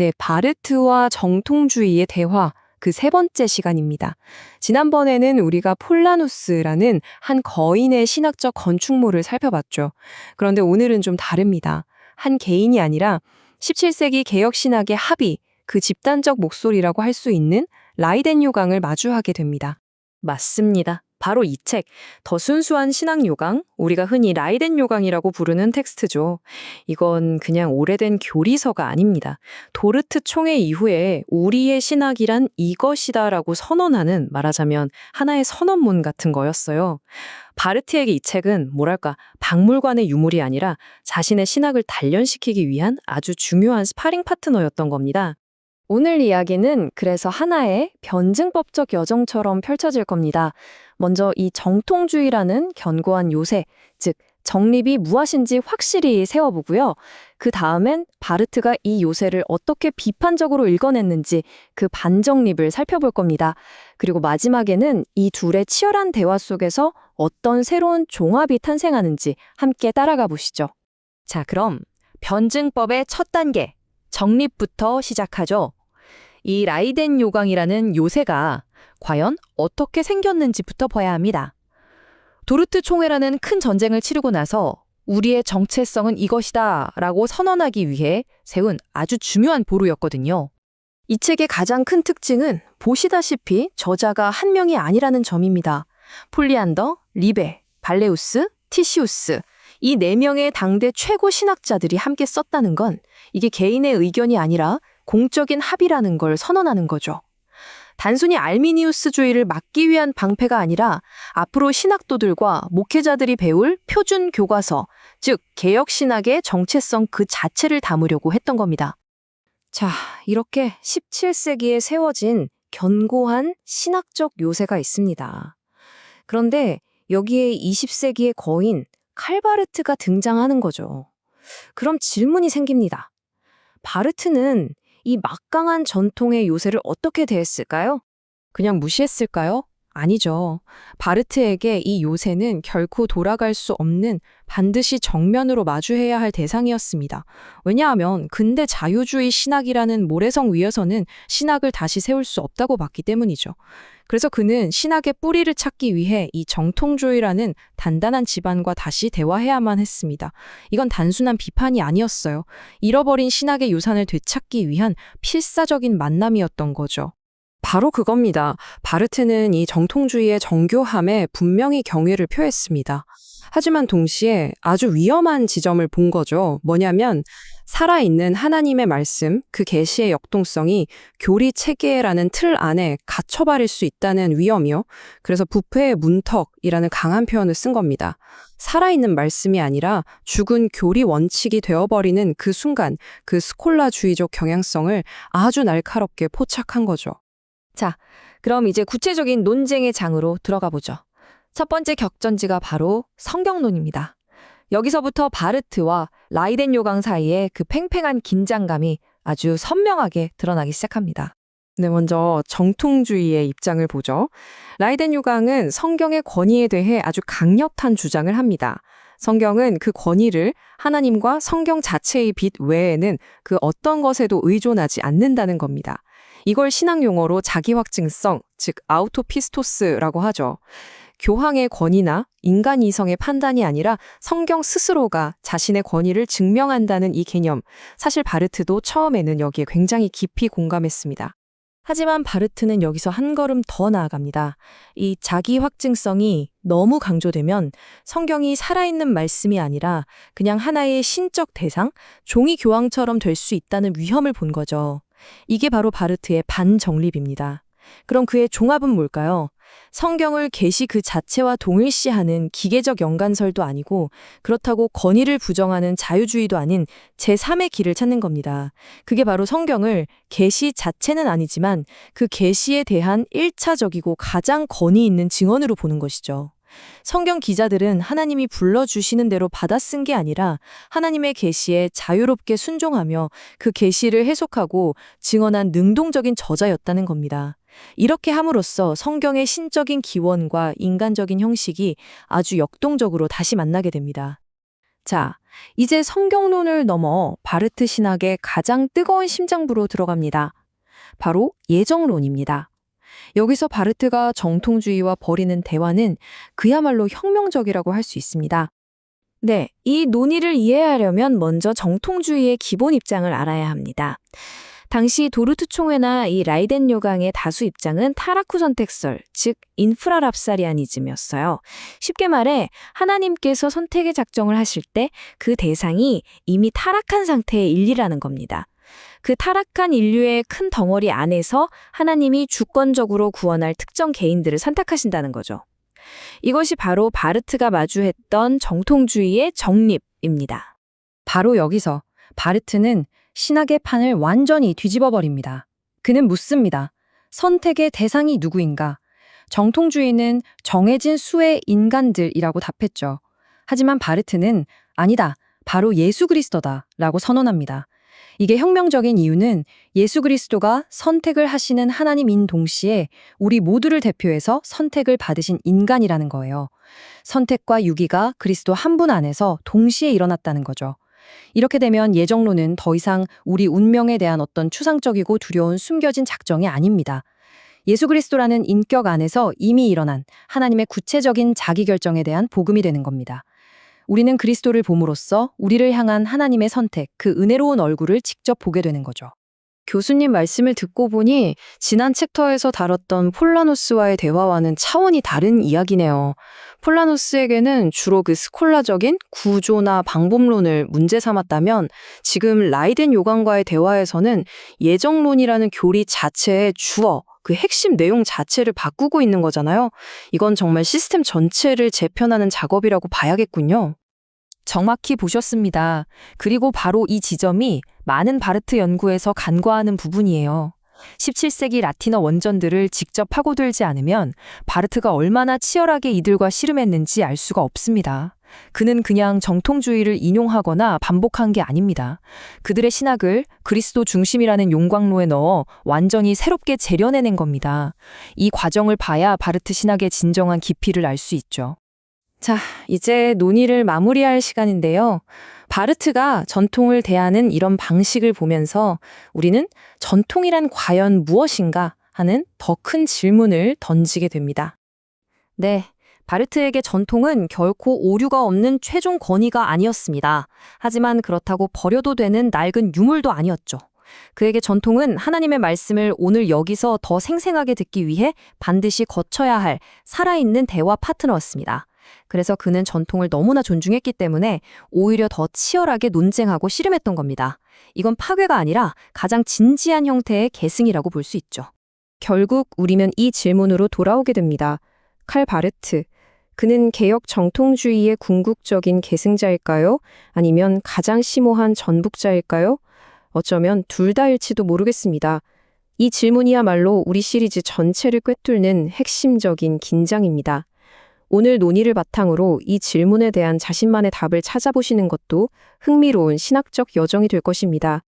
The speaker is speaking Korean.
네, 바르트와 정통주의의 대화, 그 세 번째 시간입니다. 지난번에는 우리가 폴라누스라는 한 거인의 신학적 건축물을 살펴봤죠. 그런데 오늘은 좀 다릅니다. 한 개인이 아니라 17세기 개혁신학의 합의, 그 집단적 목소리라고 할 수 있는 라이덴 요강을 마주하게 됩니다. 맞습니다. 바로 이 책, 더 순수한 신학 요강, 우리가 흔히 라이덴 요강이라고 부르는 텍스트죠. 이건 그냥 오래된 교리서가 아닙니다. 도르트 총회 이후에 우리의 신학이란 이것이다라고 선언하는, 말하자면 하나의 선언문 같은 거였어요. 바르트에게 이 책은 뭐랄까 박물관의 유물이 아니라 자신의 신학을 단련시키기 위한 아주 중요한 스파링 파트너였던 겁니다. 오늘 이야기는 그래서 하나의 변증법적 여정처럼 펼쳐질 겁니다. 먼저 이 정통주의라는 견고한 요새, 즉 정립이 무엇인지 확실히 세워보고요. 그 다음엔 바르트가 이 요새를 어떻게 비판적으로 읽어냈는지 그 반정립을 살펴볼 겁니다. 그리고 마지막에는 이 둘의 치열한 대화 속에서 어떤 새로운 종합이 탄생하는지 함께 따라가 보시죠. 자, 그럼 변증법의 첫 단계, 정립부터 시작하죠. 이 라이덴 요강이라는 요새가 과연 어떻게 생겼는지부터 봐야 합니다. 도르트 총회라는 큰 전쟁을 치르고 나서 우리의 정체성은 이것이다 라고 선언하기 위해 세운 아주 중요한 보루였거든요. 이 책의 가장 큰 특징은 보시다시피 저자가 한 명이 아니라는 점입니다. 폴리안더, 리베, 발레우스, 티시우스, 이 네 명의 당대 최고 신학자들이 함께 썼다는 건 이게 개인의 의견이 아니라 공적인 합의라는 걸 선언하는 거죠. 단순히 알미니우스주의를 막기 위한 방패가 아니라 앞으로 신학도들과 목회자들이 배울 표준 교과서, 즉 개혁신학의 정체성 그 자체를 담으려고 했던 겁니다. 자, 이렇게 17세기에 세워진 견고한 신학적 요새가 있습니다. 그런데 여기에 20세기의 거인 칼바르트가 등장하는 거죠. 그럼 질문이 생깁니다. 바르트는 이 막강한 전통의 요새를 어떻게 대했을까요? 그냥 무시했을까요? 아니죠. 바르트에게 이 요새는 결코 돌아갈 수 없는 반드시 정면으로 마주해야 할 대상이었습니다. 왜냐하면 근대 자유주의 신학이라는 모래성 위에서는 신학을 다시 세울 수 없다고 봤기 때문이죠. 그래서 그는 신학의 뿌리를 찾기 위해 이 정통주의라는 단단한 지반과 다시 대화해야만 했습니다. 이건 단순한 비판이 아니었어요. 잃어버린 신학의 유산을 되찾기 위한 필사적인 만남이었던 거죠. 바로 그겁니다. 바르트는 이 정통주의의 정교함에 분명히 경외를 표했습니다. 하지만 동시에 아주 위험한 지점을 본 거죠. 뭐냐면 살아있는 하나님의 말씀, 그 계시의 역동성이 교리 체계라는 틀 안에 갇혀버릴 수 있다는 위험이요. 그래서 부패의 문턱이라는 강한 표현을 쓴 겁니다. 살아있는 말씀이 아니라 죽은 교리 원칙이 되어버리는 그 순간, 그 스콜라주의적 경향성을 아주 날카롭게 포착한 거죠. 자, 그럼 이제 구체적인 논쟁의 장으로 들어가 보죠. 첫 번째 격전지가 바로 성경론입니다. 여기서부터 바르트와 라이덴 요강 사이에 그 팽팽한 긴장감이 아주 선명하게 드러나기 시작합니다. 네, 먼저 정통주의의 입장을 보죠. 라이덴 요강은 성경의 권위에 대해 아주 강력한 주장을 합니다. 성경은 그 권위를 하나님과 성경 자체의 빛 외에는 그 어떤 것에도 의존하지 않는다는 겁니다. 이걸 신학 용어로 자기확증성, 즉 아우토피스토스라고 하죠. 교황의 권위나 인간 이성의 판단이 아니라 성경 스스로가 자신의 권위를 증명한다는 이 개념, 사실 바르트도 처음에는 여기에 굉장히 깊이 공감했습니다. 하지만 바르트는 여기서 한 걸음 더 나아갑니다. 이 자기 확증성이 너무 강조되면 성경이 살아있는 말씀이 아니라 그냥 하나의 신적 대상, 종이 교황처럼 될 수 있다는 위험을 본 거죠. 이게 바로 바르트의 반정립입니다. 그럼 그의 종합은 뭘까요? 성경을 계시 그 자체와 동일시하는 기계적 연관설도 아니고 그렇다고 권위를 부정하는 자유주의도 아닌 제3의 길을 찾는 겁니다. 그게 바로 성경을 계시 자체는 아니지만 그 계시에 대한 1차적이고 가장 권위 있는 증언으로 보는 것이죠. 성경 기자들은 하나님이 불러주시는 대로 받아 쓴 게 아니라 하나님의 계시에 자유롭게 순종하며 그 계시를 해석하고 증언한 능동적인 저자였다는 겁니다. 이렇게 함으로써 성경의 신적인 기원과 인간적인 형식이 아주 역동적으로 다시 만나게 됩니다. 자, 이제 성경론을 넘어 바르트 신학의 가장 뜨거운 심장부로 들어갑니다. 바로 예정론입니다. 여기서 바르트가 정통주의와 벌이는 대화는 그야말로 혁명적이라고 할 수 있습니다. 네, 이 논의를 이해하려면 먼저 정통주의의 기본 입장을 알아야 합니다. 당시 도르트 총회나 이 라이덴 요강의 다수 입장은 타락후 선택설, 즉 인프라랍사리아니즘이었어요. 쉽게 말해 하나님께서 선택의 작정을 하실 때 그 대상이 이미 타락한 상태의 인리라는 겁니다. 그 타락한 인류의 큰 덩어리 안에서 하나님이 주권적으로 구원할 특정 개인들을 선택하신다는 거죠. 이것이 바로 바르트가 마주했던 정통주의의 정립입니다. 바로 여기서 바르트는 신학의 판을 완전히 뒤집어 버립니다. 그는 묻습니다. 선택의 대상이 누구인가? 정통주의는 정해진 수의 인간들이라고 답했죠. 하지만 바르트는 아니다, 바로 예수 그리스도다 라고 선언합니다. 이게 혁명적인 이유는 예수 그리스도가 선택을 하시는 하나님인 동시에 우리 모두를 대표해서 선택을 받으신 인간이라는 거예요. 선택과 유기가 그리스도 한 분 안에서 동시에 일어났다는 거죠. 이렇게 되면 예정론은 더 이상 우리 운명에 대한 어떤 추상적이고 두려운 숨겨진 작정이 아닙니다. 예수 그리스도라는 인격 안에서 이미 일어난 하나님의 구체적인 자기 결정에 대한 복음이 되는 겁니다. 우리는 그리스도를 봄으로써 우리를 향한 하나님의 선택, 그 은혜로운 얼굴을 직접 보게 되는 거죠. 교수님 말씀을 듣고 보니 지난 챕터에서 다뤘던 폴라누스와의 대화와는 차원이 다른 이야기네요. 폴라누스에게는 주로 그 스콜라적인 구조나 방법론을 문제 삼았다면 지금 라이덴 요강과의 대화에서는 예정론이라는 교리 자체의 주어, 그 핵심 내용 자체를 바꾸고 있는 거잖아요. 이건 정말 시스템 전체를 재편하는 작업이라고 봐야겠군요. 정확히 보셨습니다. 그리고 바로 이 지점이 많은 바르트 연구에서 간과하는 부분이에요. 17세기 라틴어 원전들을 직접 파고들지 않으면 바르트가 얼마나 치열하게 이들과 씨름했는지 알 수가 없습니다. 그는 그냥 정통주의를 인용하거나 반복한 게 아닙니다. 그들의 신학을 그리스도 중심이라는 용광로에 넣어 완전히 새롭게 재련해낸 겁니다. 이 과정을 봐야 바르트 신학의 진정한 깊이를 알 수 있죠. 자, 이제 논의를 마무리할 시간인데요. 바르트가 전통을 대하는 이런 방식을 보면서 우리는 전통이란 과연 무엇인가 하는 더 큰 질문을 던지게 됩니다. 네, 바르트에게 전통은 결코 오류가 없는 최종 권위가 아니었습니다. 하지만 그렇다고 버려도 되는 낡은 유물도 아니었죠. 그에게 전통은 하나님의 말씀을 오늘 여기서 더 생생하게 듣기 위해 반드시 거쳐야 할 살아있는 대화 파트너였습니다. 그래서 그는 전통을 너무나 존중했기 때문에 오히려 더 치열하게 논쟁하고 씨름했던 겁니다. 이건 파괴가 아니라 가장 진지한 형태의 계승이라고 볼 수 있죠. 결국 우리는 이 질문으로 돌아오게 됩니다. 칼 바르트, 그는 개혁 정통주의의 궁극적인 계승자일까요? 아니면 가장 심오한 전북자일까요? 어쩌면 둘 다일지도 모르겠습니다. 이 질문이야말로 우리 시리즈 전체를 꿰뚫는 핵심적인 긴장입니다. 오늘 논의를 바탕으로 이 질문에 대한 자신만의 답을 찾아보시는 것도 흥미로운 신학적 여정이 될 것입니다.